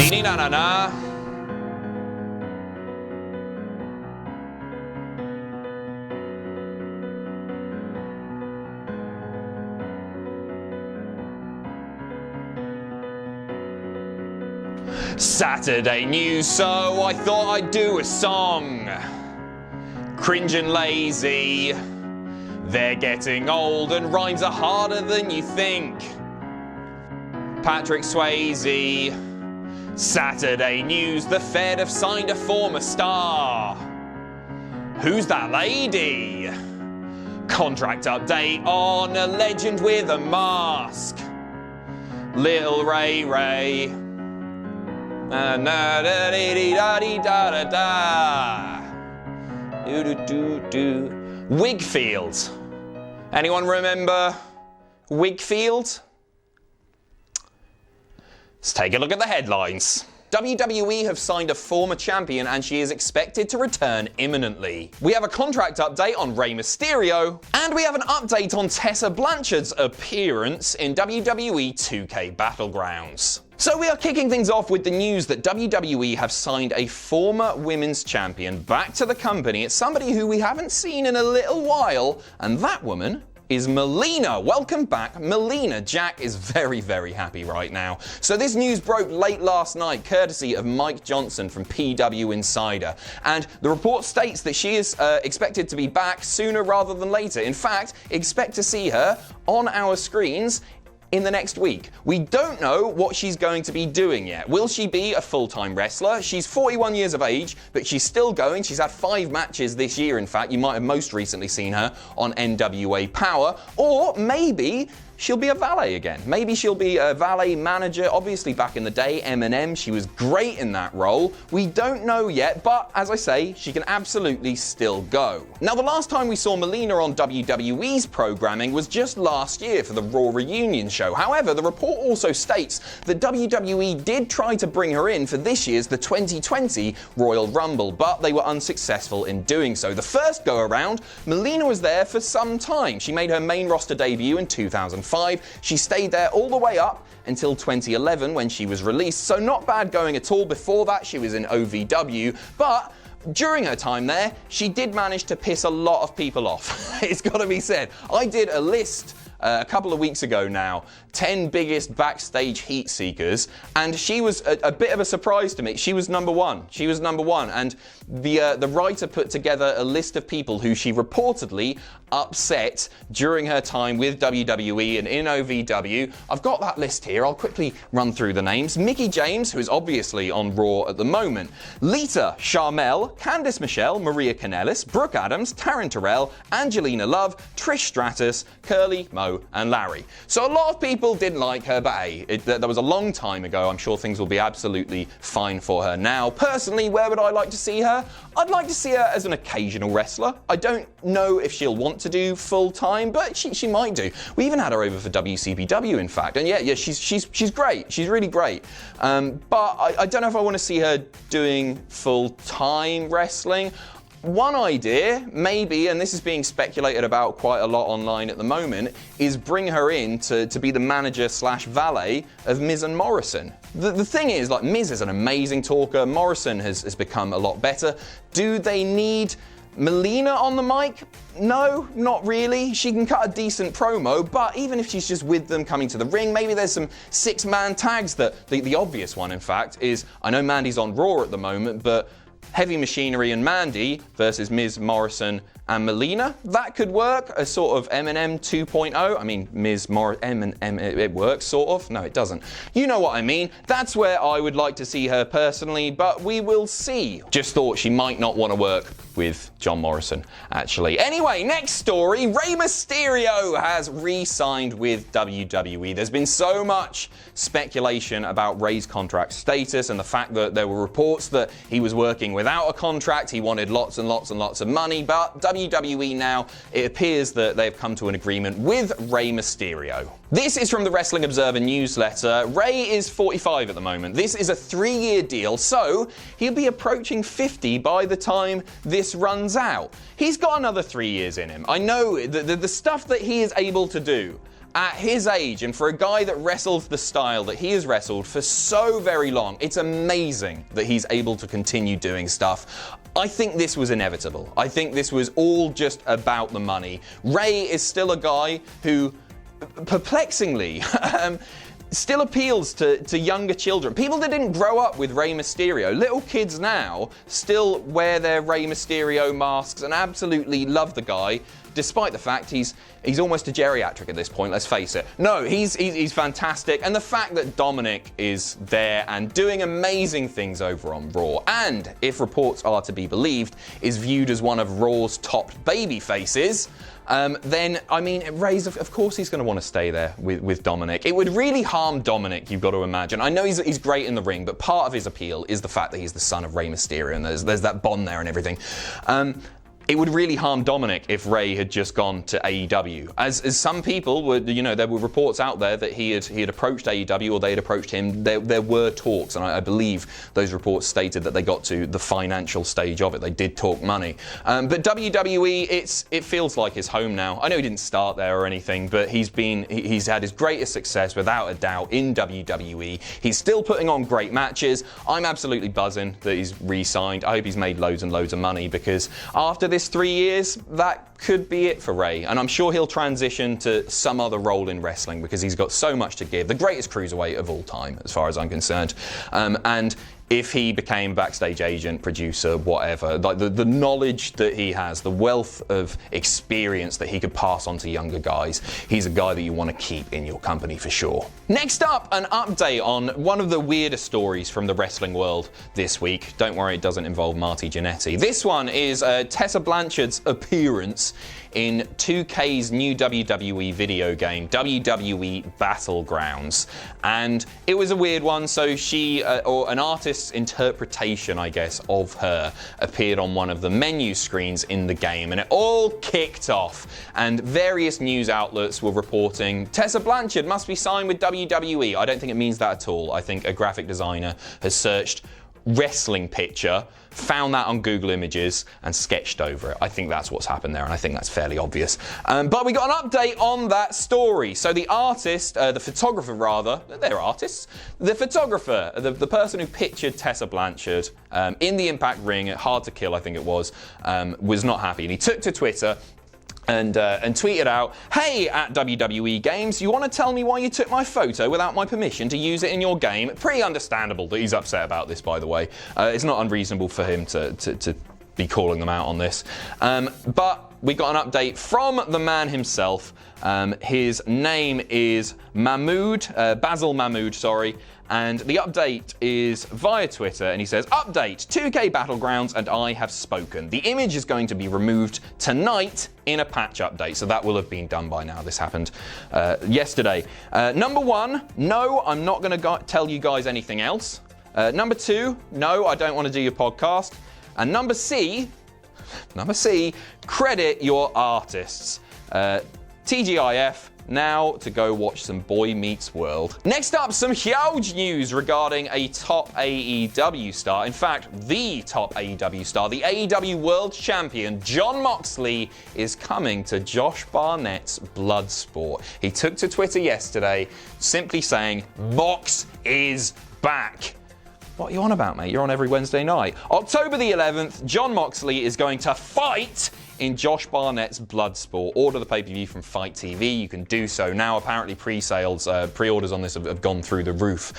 Dee na na na. Saturday news, so I thought I'd do a song. Cringe and lazy, they're getting old and rhymes are harder than you think. Patrick Swayze, Saturday news, the Fed have signed a former star. Who's that lady? Contract update on a legend with a mask. Little Ray. Wigfield. Anyone remember Wigfield? Let's take a look at the headlines. WWE have signed a former champion and she is expected to return imminently. We have a contract update on Rey Mysterio, and we have an update on Tessa Blanchard's appearance in WWE 2K Battlegrounds. So we are kicking things off with the news that WWE have signed a former women's champion back to the company. It's somebody who we haven't seen in a little while, and that woman is Melina. Welcome back, Melina. Jack is very, very happy right now. So this news broke late last night, courtesy of Mike Johnson from PW Insider. And the report states that she is expected to be back sooner rather than later. In fact, expect to see her on our screens in the next week. We don't know what she's going to be doing yet. Will she be a full-time wrestler? She's 41 years of age, but she's still going. She's had 5 matches this year, in fact. You might have most recently seen her on NWA Power. Or maybe she'll be a valet again. Maybe she'll be a valet manager. Obviously, back in the day, Eminem, she was great in that role. We don't know yet, but as I say, she can absolutely still go. Now, the last time we saw Melina on WWE's programming was just last year for the Raw reunion show. However, the report also states that WWE did try to bring her in for this year's the 2020 Royal Rumble, but they were unsuccessful in doing so. The first go around, Melina was there for some time. She made her main roster debut in 2005. She stayed there all the way up until 2011 when she was released, so not bad going at all. Before that, she was in OVW, but during her time there, she did manage to piss a lot of people off. It's got to be said. I did a list a couple of weeks ago now, 10 biggest backstage heat seekers, and she was a bit of a surprise to me. She was number one. She was number one, and the writer put together a list of people who she reportedly upset during her time with WWE and in OVW. I've got that list here. I'll quickly run through the names. Mickie James, who is obviously on Raw at the moment. Lita, Sharmell, Candice Michelle, Maria Kanellis, Brooke Adams, Taryn Terrell, Angelina Love, Trish Stratus, Curly, Mo, and Larry. So a lot of people didn't like her, but hey, that was a long time ago. I'm sure things will be absolutely fine for her now. Personally, where would I like to see her? I'd like to see her as an occasional wrestler. I don't know if she'll want to do full time, but she might do. We even had her over for WCPW, in fact, and yeah, she's great. She's really great. But I don't know if I want to see her doing full time wrestling. One idea, maybe, and this is being speculated about quite a lot online at the moment, is bring her in to be the manager / valet of Miz and Morrison. The thing is, like, Miz is an amazing talker. Morrison has become a lot better. Do they need Melina on the mic? No, not really. She can cut a decent promo, but even if she's just with them coming to the ring, maybe there's some 6-man tags that, the obvious one, in fact, is, I know Mandy's on Raw at the moment, but Heavy Machinery and Mandy versus Miz, Morrison, and Melina. That could work, a sort of Eminem 2.0. I mean, Miz, Eminem, it works, sort of. No, it doesn't. You know what I mean. That's where I would like to see her personally, but we will see. Just thought she might not want to work with John Morrison, actually. Anyway, next story. Rey Mysterio has re-signed with WWE. There's been so much speculation about Rey's contract status and the fact that there were reports that he was working without a contract. He wanted lots and lots and lots of money, but WWE now, it appears that they've come to an agreement with Rey Mysterio. This is from the Wrestling Observer newsletter. Rey is 45 at the moment. This is a 3-year deal, so he'll be approaching 50 by the time this runs out. He's got another 3 years in him. I know the stuff that he is able to do at his age, and for a guy that wrestled the style that he has wrestled for so very long, it's amazing that he's able to continue doing stuff. I think this was inevitable. I think this was all just about the money. Rey is still a guy who, perplexingly, still appeals to younger children. People that didn't grow up with Rey Mysterio. Little kids now still wear their Rey Mysterio masks and absolutely love the guy, despite the fact he's almost a geriatric at this point, let's face it. No, he's fantastic, and the fact that Dominic is there and doing amazing things over on Raw, and if reports are to be believed, is viewed as one of Raw's top baby faces, then, I mean, Rey's, of course he's going to want to stay there with Dominic. It would really harm Dominic, you've got to imagine. I know he's great in the ring, but part of his appeal is the fact that he's the son of Rey Mysterio, and there's that bond there and everything. It would really harm Dominic if Rey had just gone to AEW. As some people were, there were reports out there that he had approached AEW or they had approached him. There were talks, and I believe those reports stated that they got to the financial stage of it. They did talk money. But WWE, it feels like his home now. I know he didn't start there or anything, but he's had his greatest success without a doubt in WWE. He's still putting on great matches. I'm absolutely buzzing that he's re-signed. I hope he's made loads and loads of money, because after this 3 years, that could be it for Rey. And I'm sure he'll transition to some other role in wrestling, because he's got so much to give. The greatest cruiserweight of all time, as far as I'm concerned. And if he became backstage agent, producer, whatever, like the knowledge that he has, the wealth of experience that he could pass on to younger guys, he's a guy that you want to keep in your company for sure. Next up, an update on one of the weirdest stories from the wrestling world this week. Don't worry, it doesn't involve Marty Jannetty. This one is Tessa Blanchard's appearance in 2K's new WWE video game, WWE Battlegrounds. And it was a weird one, so she, or an artist's interpretation, I guess, of her appeared on one of the menu screens in the game, and it all kicked off. And various news outlets were reporting, Tessa Blanchard must be signed with WWE. I don't think it means that at all. I think a graphic designer has searched wrestling picture, found that on Google Images and sketched over it. I think that's what's happened there, and I think that's fairly obvious. But we got an update on that story. So the artist, the photographer rather, they're artists, the photographer, the person who pictured Tessa Blanchard in the Impact ring at Hard to Kill, I think it was not happy. And he took to Twitter and tweeted out, "Hey, at WWE Games, you want to tell me why you took my photo without my permission to use it in your game?" Pretty understandable that he's upset about this, by the way. It's not unreasonable for him to be calling them out on this. But we got an update from the man himself. His name is Basil Mahmood, sorry. And the update is via Twitter, and he says, "Update, 2K Battlegrounds and I have spoken. The image is going to be removed tonight in a patch update." So that will have been done by now. This happened yesterday. Number one, no, I'm not going to tell you guys anything else. Number two, no, I don't want to do your podcast. And number C, credit your artists. TGIF. Now to go watch some Boy Meets World. Next up, some huge news regarding a top AEW star. In fact, the top AEW star, the AEW World Champion, Jon Moxley, is coming to Josh Barnett's Bloodsport. He took to Twitter yesterday simply saying, "Mox is back." What are you on about, mate? You're on every Wednesday night. October the 11th, Jon Moxley is going to fight in Josh Barnett's Bloodsport. Order the pay-per-view from Fight TV. You can do so now. Apparently pre-sales, pre-orders on this have gone through the roof.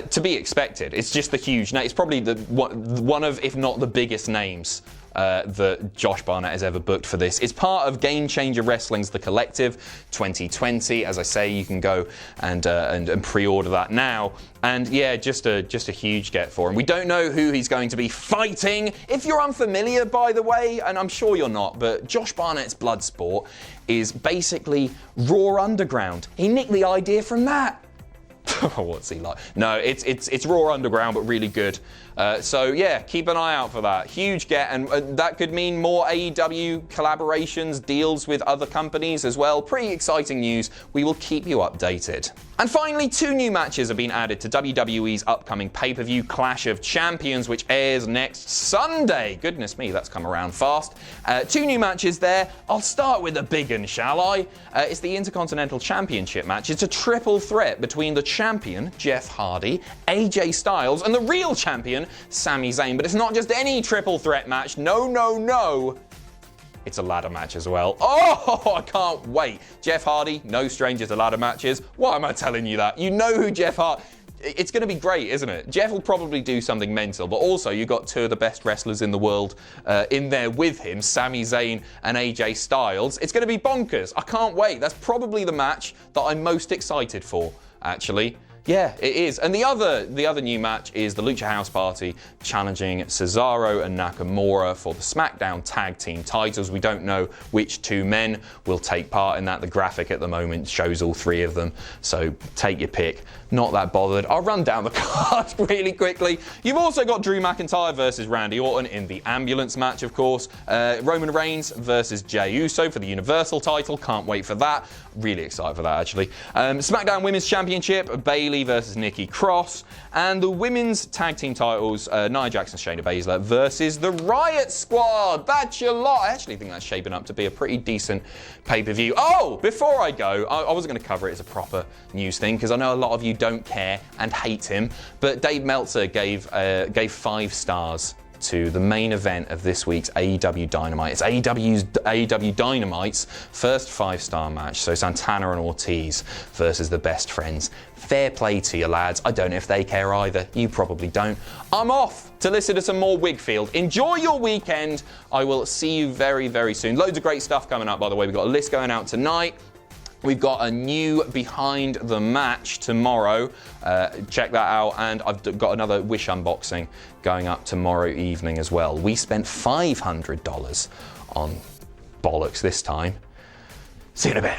To be expected. It's just the huge name. It's probably one of, if not the biggest names that Josh Barnett has ever booked for this. It's part of Game Changer Wrestling's The Collective 2020. As I say, you can go and pre-order that now. And yeah, just a huge get for him. We don't know who he's going to be fighting. If you're unfamiliar, by the way, and I'm sure you're not, but Josh Barnett's Bloodsport is basically Raw Underground. He nicked the idea from that. What's he like? No, it's Raw Underground, but really good. So yeah, keep an eye out for that. Huge get, and that could mean more AEW collaborations, deals with other companies as well. Pretty exciting news. We will keep you updated. And finally, 2 new matches have been added to WWE's upcoming pay-per-view Clash of Champions, which airs next Sunday. Goodness me, that's come around fast. 2 new matches there. I'll start with the big one, shall I? It's the Intercontinental Championship match. It's a triple threat between the champion, Jeff Hardy, AJ Styles, and the real champion, Sami Zayn. But it's not just any triple threat match. No, no, no. It's a ladder match as well. Oh, I can't wait. Jeff Hardy, no stranger to ladder matches. Why am I telling you that? You know who Jeff Hardy... It's going to be great, isn't it? Jeff will probably do something mental, but also you've got 2 of the best wrestlers in the world in there with him, Sami Zayn and AJ Styles. It's going to be bonkers. I can't wait. That's probably the match that I'm most excited for, actually. Yeah, it is. And the other new match is the Lucha House Party challenging Cesaro and Nakamura for the SmackDown Tag Team titles. We don't know which 2 men will take part in that. The graphic at the moment shows all 3 of them, so take your pick. Not that bothered. I'll run down the card really quickly. You've also got Drew McIntyre versus Randy Orton in the ambulance match, of course. Roman Reigns versus Jey Uso for the Universal title. Can't wait for that. Really excited for that, actually. SmackDown Women's Championship, Bayley versus Nikki Cross. And the Women's Tag Team titles, Nia Jax and Shayna Baszler versus the Riot Squad. That's your lot. I actually think that's shaping up to be a pretty decent pay-per-view. Oh, before I go, I wasn't going to cover it as a proper news thing because I know a lot of you don't care and hate him, but Dave Meltzer gave 5 stars to the main event of this week's AEW Dynamite. It's AEW Dynamite's first 5-star match. So Santana and Ortiz versus the Best Friends. Fair play to you, lads. I don't know if they care either. You probably don't. I'm off to listen to some more Wigfield. Enjoy your weekend. I will see you very, very soon. Loads of great stuff coming up, by the way. We've got a list going out tonight. We've got a new Behind the Match tomorrow. Check that out. And I've got another Wish unboxing going up tomorrow evening as well. We spent $500 on bollocks this time. See you in a bit.